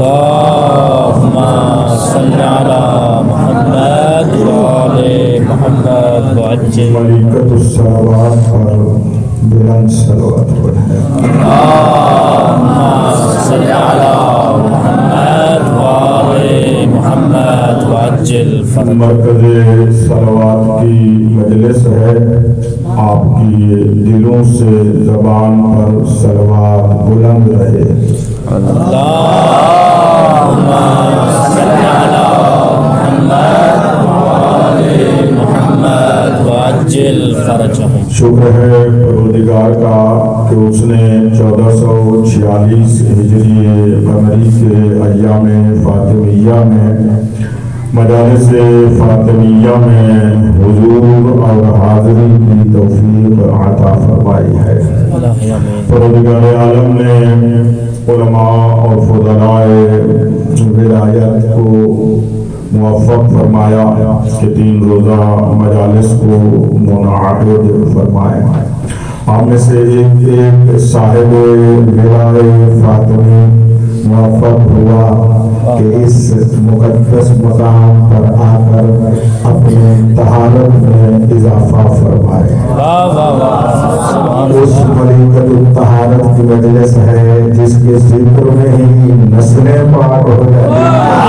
اللهم صل على محمد وآل محمد وعجل ملائکۃ الصلوات پر بلند صلوات پڑھیں. اللهم صل على محمد وآل محمد وعجل فرجهم. مرکز صلوات کی مجلس ہے. آپ کی دلوں سے زبان پر صلوات بلند رہے. اللهم صل على محمد وآل محمد وعجل فرجهم. شکر ہے پروردگار کا کہ اس نے 1446 ہجری قمری کے ایام فاطمیہ میں مجالس فاطمیہ میں حضور اور حاضری کی توفیق عطا فرمائی ہے. پروردگار عالم نے علماء اور فضلاء ولایت کو موفق فرمایا کہ 3 روزہ مجالس کو منعقد فرمائے. آپ میں سے ایک صاحب ولایت فاطمی موفق ہوا کہ اس مقدس مقام پر آ کر اپنے طہارت میں اضافہ فرمائے. اس ملائکۃ الطہارت کی مجلس ہے جس کے ذکر میں ہی نسلیں پاک ہو جاتی ہیں.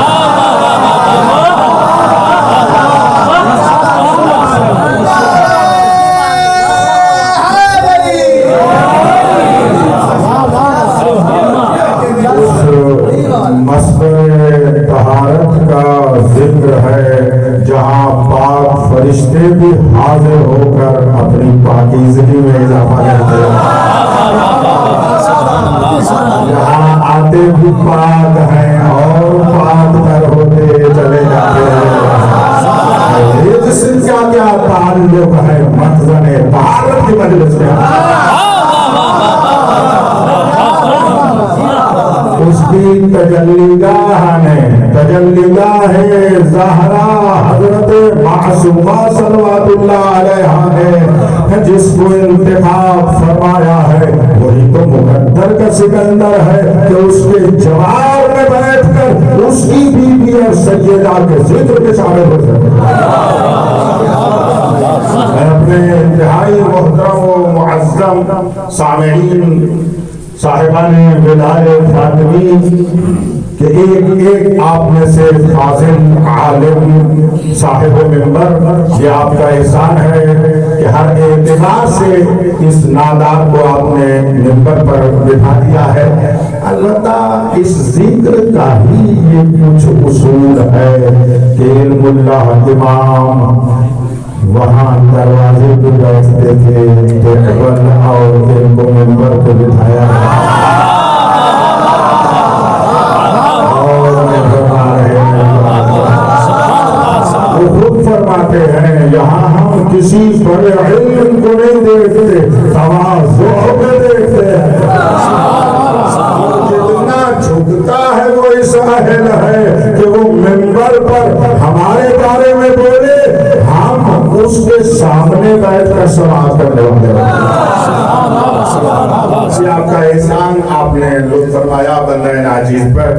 طہارت کا ذکر ہے جہاں پاک فرشتے بھی حاضر ہو کر اپنی پاکیزگی میں اضافہ کرتے ہیں. جہاں آتے بھی پاک ہیں اور پاک تر ہوتے چلے جاتے ہیں. یہ سے کیا کیا تعلق ہے مخزن طہارت کی مجلس میں. اس کی تجلیگاہ ہے زہرا حضرت معصومہ صلوات اللہ علیہ ہے جس کو انتخاب فرمایا ہے. وہی تو مقدر کا سکندر ہے کہ اس کے جوار میں بیٹھ کر اس کی بیوی اور سیدہ کے ذکر کے شامل ہو سکتے. میں اپنے انتہائی محترم و معظم سامعین صاحبان ولایت فاطمی کہ ایک آپ میں سے فاضل عالم صاحب منبر، یہ آپ کا احسان ہے کہ ہر اعتبار سے اس نادار کو آپ نے منبر پر بٹھا دیا ہے. البتہ اس ذکر کا ہی یہ کچھ اصول ہے کہ علم اللہ امام وہاں دروازے پہ بیٹھتے تھے ٹیبل اور ان کو منبر پہ بٹھایا اور فرما رہے ہیں. وہ خود فرماتے ہیں یہاں ہم کسی بڑے علم کو نہیں دیکھتے، تواضع میں دیکھتے ہیں. جتنا جھکتا ہے وہ اس اہل ہے کہ وہ منبر پر ہمارے بارے میں بولے، ہم اس کے سامنے بیٹھ کر سماعت کرنے والے. آپ کا احسان آپ نے لطف فرمایا بندہ ناجیز پر.